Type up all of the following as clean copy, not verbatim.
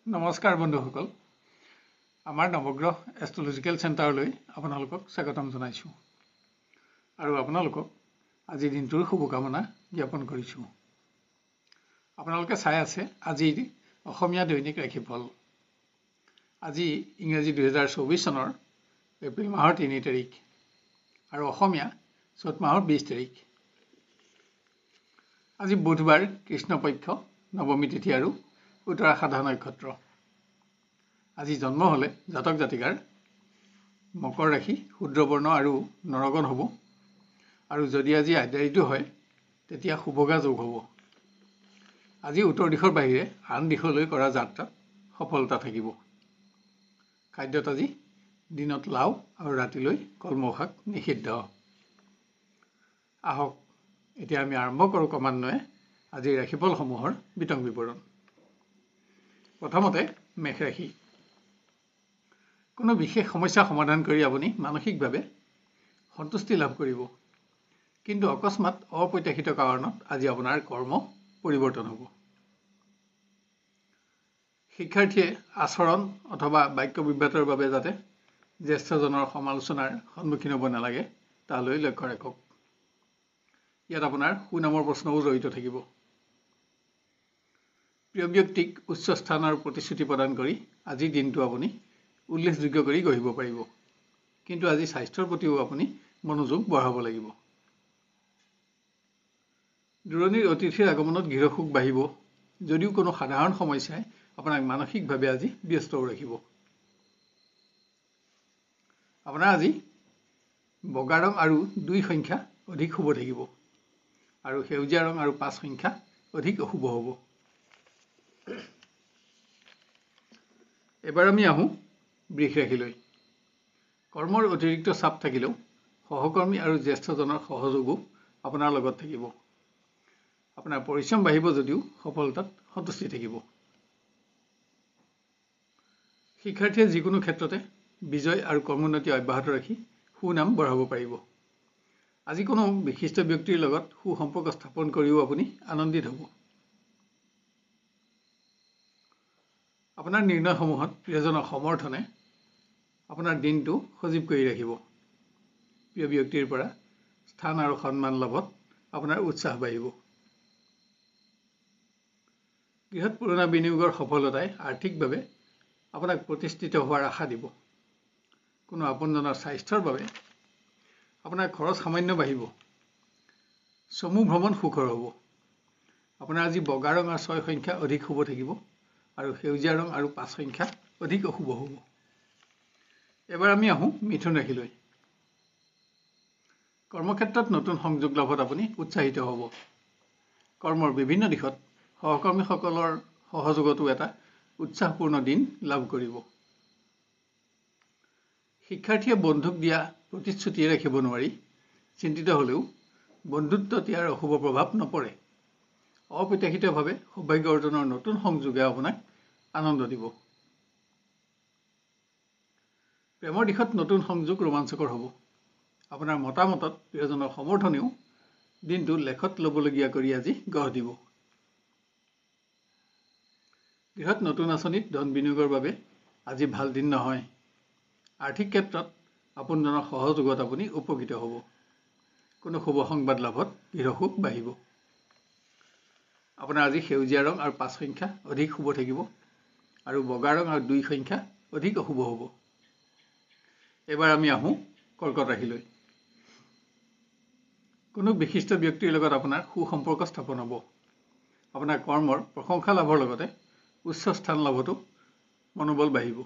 নমস্কাৰ বন্ধুসকল, আমাৰ নৱগ্ৰহ এষ্ট্ৰলজিকেল চেণ্টাৰলৈ আপোনালোকক স্বাগতম জনাইছোঁ আৰু আপোনালোকক আজিৰ দিনটোৰ শুভকামনা জ্ঞাপন কৰিছোঁ। আপোনালোকে চাই আছে আজিৰ অসমীয়া দৈনিক ৰাশিফল। আজি ইংৰাজী 2024 চনৰ এপ্ৰিল মাহৰ 3 তাৰিখ আৰু অসমীয়া চ'ত মাহৰ 20 তাৰিখ। আজি বুধবাৰ, কৃষ্ণপক্ষ, নৱমী তিথি আৰু উত্তৰাষাঢ় নক্ষত্ৰ। আজি জন্ম হ'লে জাতক জাতিকাৰ মকৰ ৰাশি, শূদ্ৰবৰ্ণ আৰু নৰগণ হ'ব আৰু যদি আজি আদ্যায়িটো হয় তেতিয়া শুভগা যোগ হ'ব। আজি উত্তৰ দিশৰ বাহিৰে আন দিশলৈ কৰা যাত্ৰাত সফলতা থাকিব। খাদ্যত আজি দিনত লাও আৰু ৰাতিলৈ কলমৌ শাক নিষিদ্ধ। আহক এতিয়া আমি আৰম্ভ কৰোঁ ক্ৰমান্বয়ে আজিৰ ৰাশিফলসমূহৰ বিতং বিৱৰণ। প্ৰথমতে মেষ ৰাশি। কোনো বিশেষ সমস্যা সমাধান কৰি আপুনি মানসিকভাৱে সন্তুষ্টি লাভ কৰিব, কিন্তু অকস্মাত অপ্ৰত্যাশিত কাৰণত আজি আপোনাৰ কৰ্ম পৰিৱৰ্তন হ'ব। শিক্ষাৰ্থীয়ে আচৰণ অথবা বাক্য বিভ্ৰাটৰ বাবে যাতে জ্যেষ্ঠজনৰ সমালোচনাৰ সন্মুখীন হ'ব নালাগে তালৈ লক্ষ্য ৰাখক। ইয়াত আপোনাৰ সুনামৰ প্ৰশ্নও জড়িত থাকিব। প্ৰিয় ব্যক্তিক উচ্চ স্থান আৰু প্ৰতিশ্ৰুতি প্ৰদান কৰি আজিৰ দিনটো আপুনি উল্লেখযোগ্য কৰি গঢ়িব পাৰিব, কিন্তু আজি স্বাস্থ্যৰ প্ৰতিও আপুনি মনোযোগ বঢ়াব লাগিব। দূৰণিৰ অতিথিৰ আগমনত গৃহসুখ বাঢ়িব, যদিও কোনো সাধাৰণ সমস্যাই আপোনাক মানসিকভাৱে আজি ব্যস্তও ৰাখিব। আপোনাৰ আজি বগা ৰং আৰু 2 সংখ্যা অধিক শুভ থাকিব আৰু সেউজীয়া ৰং আৰু 5 সংখ্যা অধিক অশুভ হ'ব। এবাৰ আমি আহোঁ বৃষ ৰাশিলৈ। কৰ্মৰ অতিৰিক্ত চাপ থাকিলেও সহকৰ্মী আৰু জ্যেষ্ঠজনৰ সহযোগো আপোনাৰ লগত থাকিব। আপোনাৰ পৰিশ্ৰম বাঢ়িব যদিও সফলতাত সন্তুষ্টি থাকিব। শিক্ষাৰ্থীয়ে যিকোনো ক্ষেত্ৰতে বিজয় আৰু কৰ্মোন্নতি অব্যাহত ৰাখি সুনাম বঢ়াব পাৰিব। আজি কোনো বিশিষ্ট ব্যক্তিৰ লগত সুসম্পৰ্ক স্থাপন কৰিও আপুনি আনন্দিত হ'ব। আপোনাৰ নিৰ্ণয়সমূহত প্ৰিয়জনৰ সমৰ্থনে আপোনাৰ দিনটো সজীৱ কৰি ৰাখিব। প্ৰিয় ব্যক্তিৰ পৰা স্থান আৰু সন্মান লাভত আপোনাৰ উৎসাহ বাঢ়িব। গৃহত পুৰণা বিনিয়োগৰ সফলতাই আৰ্থিকভাৱে আপোনাক প্ৰতিষ্ঠিত হোৱাৰ আশা দিব। কোনো আপোনজনৰ স্বাস্থ্যৰ বাবে আপোনাৰ খৰচ সামান্য বাঢ়িব। চমু ভ্ৰমণ সুখৰ হ'ব। আপোনাৰ আজি বগা ৰং আৰু 6 সংখ্যা অধিক শুভ থাকিব আৰু সেউজীয়া ৰং আৰু 5 সংখ্যা অধিক অশুভ হ'ব। এবাৰ আমি আহোঁ মিথুন ৰাশিলৈ। কৰ্মক্ষেত্ৰত নতুন সংযোগ লাভত আপুনি উৎসাহিত হ'ব। কৰ্মৰ বিভিন্ন দিশত সহকৰ্মীসকলৰ সহযোগতো এটা উৎসাহপূৰ্ণ দিন লাভ কৰিব। শিক্ষাৰ্থীয়ে বন্ধুক দিয়া প্ৰতিশ্ৰুতিয়ে ৰাখিব নোৱাৰি চিন্তিত হ'লেও বন্ধুত্বত ইয়াৰ অশুভ প্ৰভাৱ নপৰে। অপ্ৰত্যাশিতভাৱে সৌভাগ্য অৰ্জনৰ নতুন সংযোগে আপোনাক আনন্দ দিব। প্ৰেমৰ দিশত নতুন সংযোগ ৰোমাঞ্চকৰ হ'ব। আপোনাৰ মতামতত প্ৰিয়জনৰ সমৰ্থনেও দিনটো লেখত ল'বলগীয়া কৰি আজি গঢ় দিব। গৃহত নতুন আঁচনিত ধন বিনিয়োগৰ বাবে আজি ভাল দিন নহয়। আৰ্থিক ক্ষেত্ৰত আপোনজনৰ সহযোগত আপুনি উপকৃত হ'ব। কোনো শুভ সংবাদ লাভত গৃহসুখ বাঢ়িব। আপোনাৰ আজি সেউজীয়া ৰং আৰু 5 সংখ্যা অধিক শুভ থাকিব আৰু বগা ৰং আৰু 2 সংখ্যা অধিক অশুভ হ'ব। এবাৰ আমি আহোঁ কৰ্কট ৰাশিলৈ। কোনো বিশিষ্ট ব্যক্তিৰ লগত আপোনাৰ সুসম্পৰ্ক স্থাপন হ'ব। আপোনাৰ কৰ্মৰ প্ৰশংসা লাভৰ লগতে উচ্চ স্থান লাভতো মনোবল বাঢ়িব।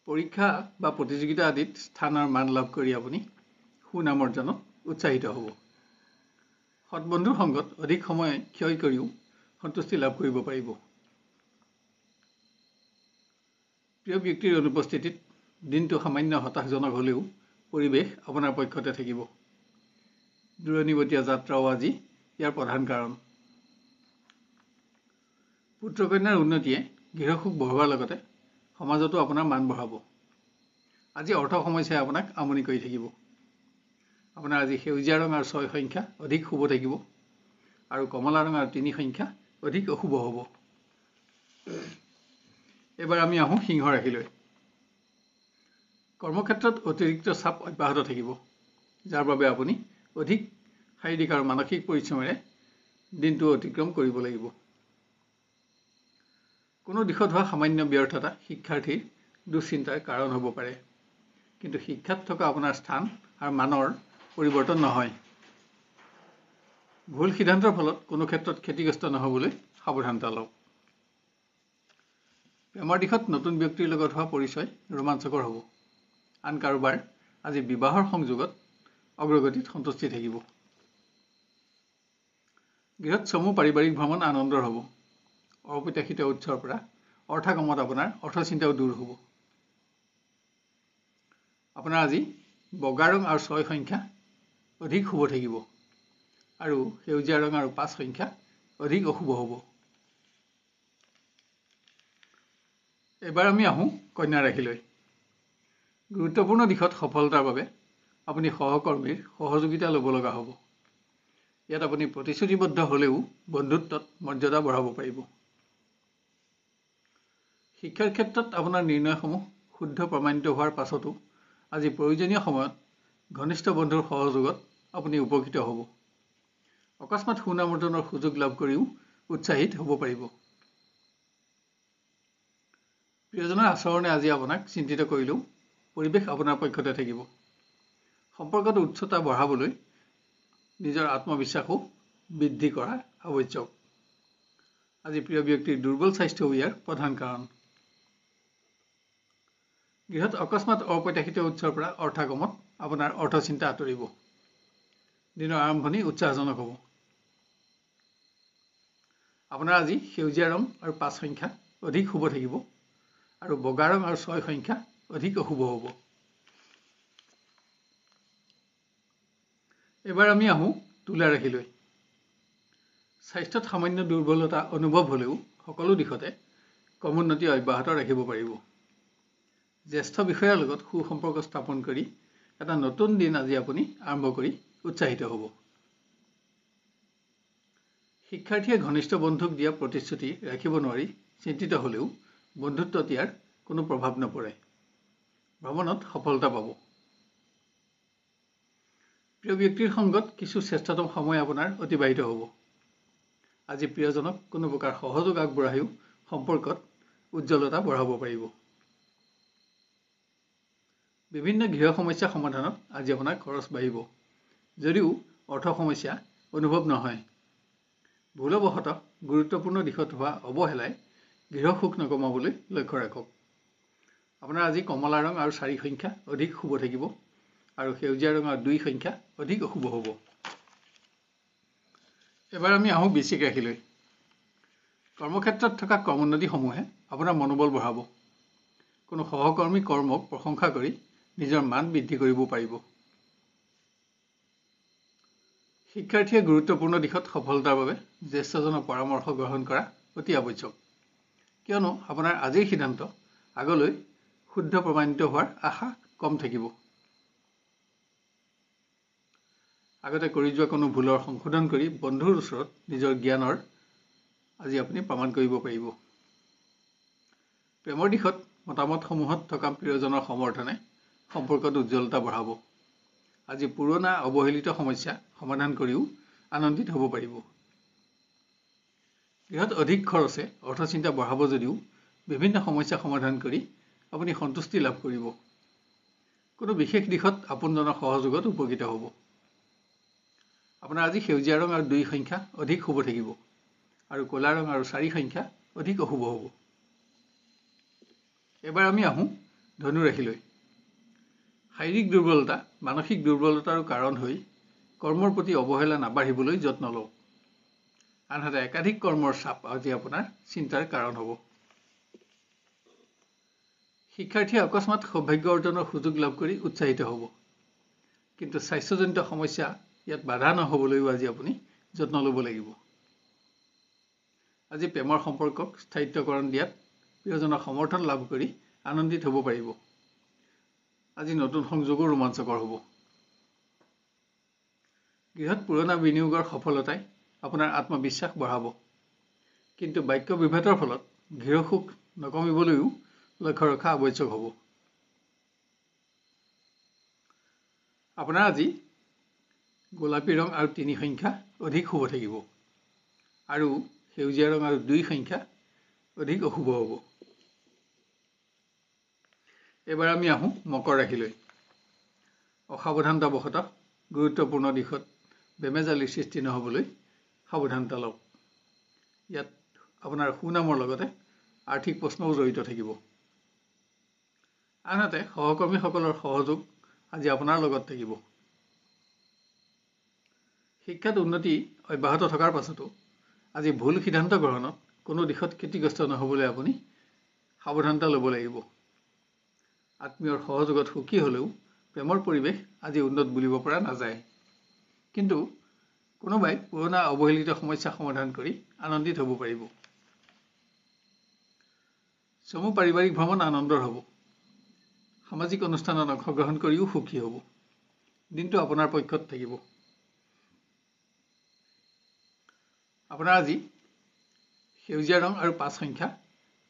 পৰীক্ষা বা প্ৰতিযোগিতা আদিত স্থান আৰু মান লাভ কৰি আপুনি সুনাম অৰ্জনত উৎসাহিত হ'ব। সৎ বন্ধুৰ সংগত অধিক সময় ক্ষয় কৰিও সন্তুষ্টি লাভ কৰিব পাৰিব। প্ৰিয় ব্যক্তিৰ অনুপস্থিতিত দিনটো সামান্য হতাশজনক হ'লেও পৰিৱেশ আপোনাৰ পক্ষতে থাকিব। দূৰণিবতীয়া যাত্ৰাও আজি ইয়াৰ প্ৰধান কাৰণ। পুত্ৰ কন্যাৰ উন্নতিয়ে গৃহসুখ বঢ়োৱাৰ লগতে সমাজতো আপোনাৰ মান বঢ়াব। আজি অৰ্থ সমস্যাই আপোনাক আমনি কৰি থাকিব। আপোনাৰ আজি সেউজীয়া ৰং আৰু 6 সংখ্যা অধিক শুভ থাকিব আৰু কমলা ৰং আৰু 3 সংখ্যা অধিক অশুভ হ'ব। এবাৰ আমি আহোঁ সিংহ ৰাশিলৈ। কৰ্মক্ষেত্ৰত অতিৰিক্ত চাপ অব্যাহত থাকিব, যাৰ বাবে আপুনি অধিক শাৰীৰিক আৰু মানসিক পৰিশ্ৰমেৰে দিনটো অতিক্ৰম কৰিব লাগিব। কোনো দিশত হোৱা সামান্য ব্যৰ্থতা শিক্ষাৰ্থীৰ দুশ্চিন্তাৰ কাৰণ হ'ব পাৰে, কিন্তু শিক্ষাত থকা আপোনাৰ স্থান আৰু মানৰ পৰিৱৰ্তন নহয়। ভুল সিদ্ধান্তৰ ফলত কোনো ক্ষেত্ৰত ক্ষতিগ্ৰস্ত নহ'বলৈ সাৱধানতা লওক। প্ৰেমৰ দিশত নতুন ব্যক্তিৰ লগত হোৱা পৰিচয় ৰোমাঞ্চকৰ হ'ব। আন কাৰোবাৰ আজি বিবাহৰ সংযোগত অগ্ৰগতিত সন্তুষ্টি থাকিব। গৃহত চমু পাৰিবাৰিক ভ্ৰমণ আনন্দৰ হ'ব। অপ্ৰত্যাশিত উৎসৰ পৰা অৰ্থাগমত আপোনাৰ অৰ্থচিন্তাও দূৰ হ'ব। আপোনাৰ আজি বগা ৰং আৰু 6 সংখ্যা অধিক শুভ থাকিব, আৰু সেউজীয়া ৰং আৰু 5 সংখ্যা অধিক অশুভ হ'ব। এবাৰ আমি আহোঁ কন্যা ৰাশিলৈ। গুৰুত্বপূৰ্ণ দিশত সফলতাৰ বাবে আপুনি সহকৰ্মীৰ সহযোগিতা ল'ব লগা হ'ব। ইয়াত আপুনি প্ৰতিশ্ৰুতিবদ্ধ হ'লেও বন্ধুত্বত মৰ্যাদা বঢ়াব পাৰিব। শিক্ষাৰ ক্ষেত্ৰত আপোনাৰ নিৰ্ণয়সমূহ শুদ্ধ প্ৰমাণিত হোৱাৰ পাছতো আজি প্ৰয়োজনীয় সময়ত ঘনিষ্ঠ বন্ধুৰ সহযোগত আপুনি উপকৃত হ'ব। অকস্মাত সুনাম অৰ্জনৰ সুযোগ লাভ কৰিও উৎসাহিত হ'ব পাৰিব। প্ৰিয়জনৰ আচৰণে আজি আপোনাক চিন্তিত কৰিলেও পৰিৱেশ আপোনাৰ পক্ষতে থাকিব। সম্পৰ্কত উচ্চতা বঢ়াবলৈ নিজৰ আত্মবিশ্বাসো বৃদ্ধি কৰা আৱশ্যক। আজি প্ৰিয় ব্যক্তিৰ দুৰ্বল স্বাস্থ্যও ইয়াৰ প্ৰধান কাৰণ। গৃহত অকস্মাত অপ্ৰত্যাশিত উৎসৰ পৰা অৰ্থাগমত আপোনাৰ অৰ্থচিন্তা আঁতৰিব। দিনৰ আৰম্ভণি উৎসাহজনক হ'ব। আপোনাৰ আজি সেউজীয়া ৰং আৰু 5 সংখ্যা অধিক শুভ থাকিব, আৰু বগা ৰং আৰু 6 সংখ্যা অধিক অশুভ হ'ব। এবাৰ আমি আহোঁ তুলা ৰাশিলৈ। স্বাস্থ্যত সামান্য দুৰ্বলতা অনুভৱ হ'লেও সকলো দিশতে ক্ৰমোন্নতি অব্যাহত ৰাখিব পাৰিব। জ্যেষ্ঠ বিষয়াৰ লগত সুসম্পৰ্ক স্থাপন কৰি এটা নতুন দিন আজি আপুনি আৰম্ভ কৰি উৎসাহিত হ'ব। শিক্ষাৰ্থীয়ে ঘনিষ্ঠ বন্ধুক দিয়া প্ৰতিশ্ৰুতি ৰাখিব নোৱাৰি চিন্তিত হ'লেও বন্ধুত্বত ইয়াৰ কোনো প্ৰভাৱ নপৰে। ভ্ৰমণত সফলতা পাব। প্ৰিয় ব্যক্তিৰ সংগত কিছু শ্ৰেষ্ঠতম সময় আপোনাৰ অতিবাহিত হ'ব। আজি প্ৰিয়জনক কোনো প্ৰকাৰ সহযোগ আগবঢ়াইও সম্পৰ্কত উজ্জ্বলতা বঢ়াব পাৰিব। বিভিন্ন গৃহ সমস্যা সমাধানত আজি আপোনাৰ খৰচ বাঢ়িব, যদিও অৰ্থ সমস্যা অনুভৱ নহয়। ভুলবশতঃ গুৰুত্বপূৰ্ণ দিশত হোৱা অৱহেলাই গৃহ সুখ নকমাবলৈ লক্ষ্য ৰাখক। আপোনাৰ আজি কমলা ৰং আৰু 4 সংখ্যা অধিক শুভ থাকিব, আৰু সেউজীয়া ৰং আৰু 2 সংখ্যা অধিক অশুভ হ'ব। এবাৰ আমি আহোঁ বৃশ্চিক ৰাশিলৈ। কৰ্মক্ষেত্ৰত থকা ক্ৰমোন্নতিসমূহে আপোনাৰ মনোবল বঢ়াব। কোনো সহকৰ্মী কৰ্মক প্ৰশংসা কৰি নিজৰ মান বৃদ্ধি কৰিব পাৰিব। শিক্ষাৰ্থীয়ে গুৰুত্বপূৰ্ণ দিশত সফলতাৰ বাবে জ্যেষ্ঠজনৰ পৰামৰ্শ গ্ৰহণ কৰা অতি আৱশ্যক, কিয়নো আপোনাৰ আজিৰ সিদ্ধান্ত আগলৈ শুদ্ধ প্ৰমাণিত হোৱাৰ আশা কম থাকিব। আগতে কৰি যোৱা কোনো ভুলৰ সংশোধন কৰি বন্ধুৰ ওচৰত নিজৰ জ্ঞানৰ আজি আপুনি প্ৰমাণ কৰিব পাৰিব। প্ৰেমৰ দিশত মতামতসমূহত থকা প্ৰিয়জনৰ সমৰ্থনে সম্পৰ্কত উজ্জ্বলতা বঢ়াব। আজি পুৰণা অৱহেলিত সমস্যা সমাধান কৰিও আনন্দিত হ'ব পাৰিব। গৃহত অধিক খৰচে অৰ্থচিন্তা বঢ়াব যদিও বিভিন্ন সমস্যা সমাধান কৰি আপুনি সন্তুষ্টি লাভ কৰিব। কোনো বিশেষ দিশত আপোনজনৰ সহযোগত উপকৃত হ'ব। আপোনাৰ আজি সেউজীয়া ৰং আৰু 2 সংখ্যা অধিক শুভ থাকিব, আৰু ক'লা ৰং আৰু 4 সংখ্যা অধিক অশুভ হ'ব। এবাৰ আমি আহোঁ ধনু ৰাশিলৈ। শাৰীৰিক দুৰ্বলতা মানসিক দুৰ্বলতাৰো কাৰণ হৈ কৰ্মৰ প্ৰতি অৱহেলা নাবাঢ়িবলৈ যত্ন লওক। আনহাতে একাধিক কৰ্মৰ চাপ আজি আপোনাৰ চিন্তাৰ কাৰণ হ'ব। শিক্ষাৰ্থীয়ে অকস্মাত সৌভাগ্য অৰ্জনৰ সুযোগ লাভ কৰি উৎসাহিত হ'ব, কিন্তু স্বাস্থ্যজনিত সমস্যা ইয়াত বাধা নহ'বলৈও আজি আপুনি যত্ন ল'ব লাগিব। আজি প্ৰেমৰ সম্পৰ্কক স্থায়িত্বকৰণ দিয়াত প্ৰিয়জনৰ সমৰ্থন লাভ কৰি আনন্দিত হ'ব পাৰিব। আজি নতুন সংযোগো ৰোমাঞ্চকৰ হ'ব। গৃহত পুৰণা বিনিয়োগৰ সফলতাই আপোনাৰ আত্মবিশ্বাস বঢ়াব, কিন্তু বাক্য বিভেদৰ ফলত গৃহ সুখ নকমিবলৈও লক্ষ্য ৰখা আৱশ্যক হ'ব। আপোনাৰ আজি গোলাপী ৰং আৰু 3 সংখ্যা অধিক শুভ থাকিব আৰু সেউজীয়া ৰং আৰু 2 সংখ্যা অধিক অশুভ হ'ব। এবাৰ আমি আহোঁ মকৰ ৰাশিলৈ। অসাৱধানতাবশতঃ গুৰুত্বপূৰ্ণ দিশত বেমেজালিৰ সৃষ্টি নহ'বলৈ সাৱধানতা লওক। ইয়াত আপোনাৰ সুনামৰ লগতে আৰ্থিক প্ৰশ্নও জড়িত থাকিব। আনহাতে সহকৰ্মীসকলৰ সহযোগ আজি আপোনাৰ লগত থাকিব। শিক্ষাত উন্নতি অব্যাহত থকাৰ পাছতো আজি ভুল সিদ্ধান্ত গ্ৰহণত কোনো দিশত ক্ষতিগ্ৰস্ত নহ'বলৈ আপুনি সাৱধানতা ল'ব লাগিব। আত্মীয়ৰ সহযোগত সুখী হ'লেও প্ৰেমৰ পৰিৱেশ আজি উন্নত বুলিব পৰা নাযায়। কিন্তু কোনোবাই পুৰণা অৱহেলিত সমস্যা সমাধান কৰি আনন্দিত হ'ব পাৰিব। চমু পাৰিবাৰিক ভ্ৰমণ আনন্দৰ হ'ব। সামাজিক অনুষ্ঠানত অংশগ্ৰহণ কৰিও সুখী হ'ব। দিনটো আপোনাৰ পক্ষত থাকিব। আপোনাৰ আজি সেউজীয়া ৰং আৰু 5 সংখ্যা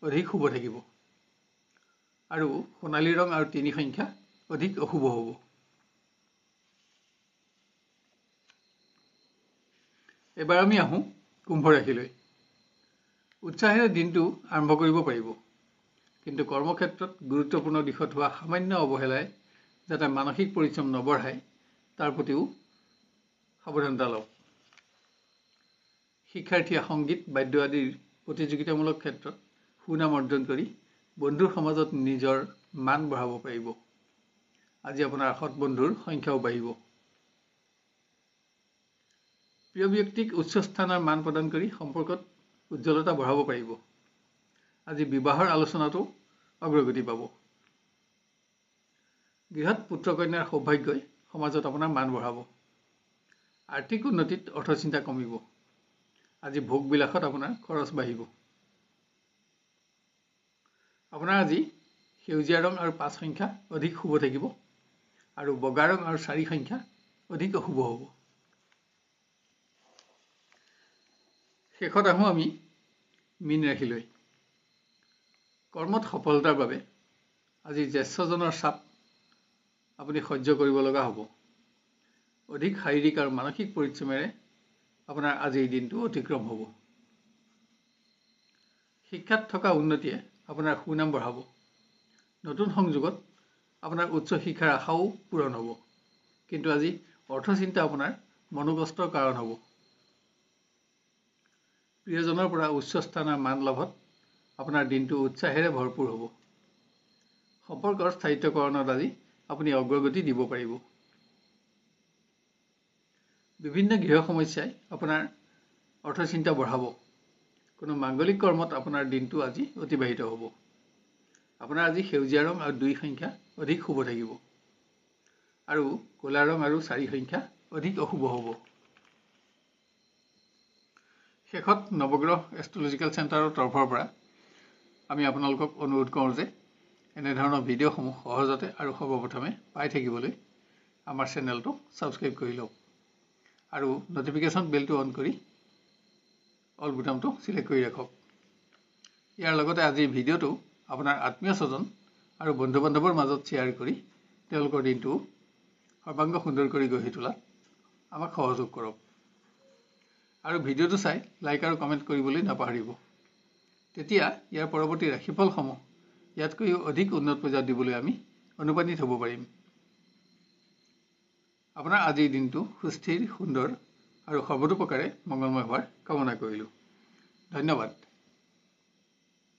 অধিক শুভ থাকিব আৰু সোণালী ৰং আৰু 3 সংখ্যা অধিক অশুভ হ'ব। এবাৰ আমি আহোঁ কুম্ভ ৰাশিলৈ। উৎসাহেৰে দিনটো আৰম্ভ কৰিব পাৰিব, কিন্তু কৰ্মক্ষেত্ৰত গুৰুত্বপূৰ্ণ দিশত হোৱা সামান্য অৱহেলাই যাতে মানসিক পৰিশ্ৰম নবঢ়ায় তাৰ প্ৰতিও সাৱধানতা লওক। শিক্ষাৰ্থীয়ে সংগীত, বাদ্য আদিৰ প্ৰতিযোগিতামূলক ক্ষেত্ৰত সুনাম অৰ্জন কৰি বন্ধুৰ সমাজত নিজৰ মান বঢ়াব পাৰিব। আজি আপোনাৰ সৎ বন্ধুৰ সংখ্যাও বাঢ়িব। প্ৰিয় ব্যক্তিক উচ্চ স্থানৰ মান প্ৰদান কৰি সম্পৰ্কত উজ্জ্বলতা বঢ়াব পাৰিব। আজি বিবাহৰ আলোচনাতো অগ্ৰগতি পাব। গৃহত পুত্ৰ কন্যাৰ সৌভাগ্যই সমাজত আপোনাৰ মান বঢ়াব। আৰ্থিক উন্নতিত অৰ্থচিন্তা কমিব। আজি ভোগবিলাসত আপোনাৰ খৰচ বাঢ়িব। আপোনাৰ আজি সেউজীয়া ৰং আৰু 5 সংখ্যা অধিক শুভ থাকিব আৰু বগা ৰং আৰু 4 সংখ্যা অধিক অশুভ হ'ব। শেষত আহোঁ আমি মীন ৰাশিলৈ। কৰ্মত সফলতাৰ বাবে আজি জ্যেষ্ঠজনৰ চাপ আপুনি সহ্য কৰিব লগা হ'ব। অধিক শাৰীৰিক আৰু মানসিক পৰিশ্ৰমেৰে আপোনাৰ আজিৰ দিনটো অতিক্ৰম হ'ব। শিক্ষাত থকা উন্নতিয়ে আপোনাৰ সুনাম বঢ়াব। নতুন সংযোগত আপোনাৰ উচ্চ শিক্ষাৰ আশাও পূৰণ হ'ব, কিন্তু আজি অৰ্থচিন্তা আপোনাৰ মনোকষ্টৰ কাৰণ হ'ব। প্ৰিয়জনৰ পৰা উচ্চ স্থানৰ মান লাভত আপোনাৰ দিনটো উৎসাহেৰে ভৰপূৰ হ'ব। সম্পৰ্কৰ স্থায়িত্বকৰণত আজি আপুনি অগ্ৰগতি দিব পাৰিব। বিভিন্ন গৃহ সমস্যাই আপোনাৰ অৰ্থচিন্তা বঢ়াব। কোনো মাংগলিক কৰ্মত আপোনাৰ দিনটো আজি অতিবাহিত হ'ব। আপোনাৰ আজি সেউজীয়া ৰং আৰু 2 সংখ্যা অধিক শুভ থাকিব আৰু ক'লা ৰং আৰু 4 সংখ্যা অধিক অশুভ হ'ব। শেষত নৱগ্ৰহ এষ্ট্ৰলজিকেল চেণ্টাৰৰ তৰফৰ পৰা আমি আপোনালোকক অনুৰোধ কৰোঁ যে এনেধৰণৰ ভিডিঅ'সমূহ সহজতে আৰু সৰ্বপ্ৰথমে পাই থাকিবলৈ আমাৰ চেনেলটো ছাবস্ক্ৰাইব কৰি লওক আৰু নটিফিকেশ্যন বেলটো অন কৰি অল বুটামটো চিলেক্ট কৰি ৰাখক। ইয়াৰ লগতে আজিৰ ভিডিঅ'টো আপোনাৰ আত্মীয় স্বজন আৰু বন্ধু বান্ধৱৰ মাজত শ্বেয়াৰ কৰি তেওঁলোকৰ দিনটো সৰ্বাংগ সুন্দৰ কৰি গঢ়ি তোলাত আমাক সহযোগ কৰক আৰু ভিডিঅ'টো চাই লাইক আৰু কমেণ্ট কৰিবলৈ নাপাহৰিব। তেতিয়া ইয়াৰ পৰৱৰ্তী ৰাশিফলসমূহ ইয়াতকৈও অধিক উন্নত পৰ্যায়ত দিবলৈ আমি অনুপ্ৰাণিত হ'ব পাৰিম। আপোনাৰ আজিৰ দিনটো সুস্থিৰ, সুন্দৰ আৰু সৰ্বতোপ্ৰকাৰে মংগলময় হোৱাৰ কামনা কৰিলোঁ। ধন্যবাদ।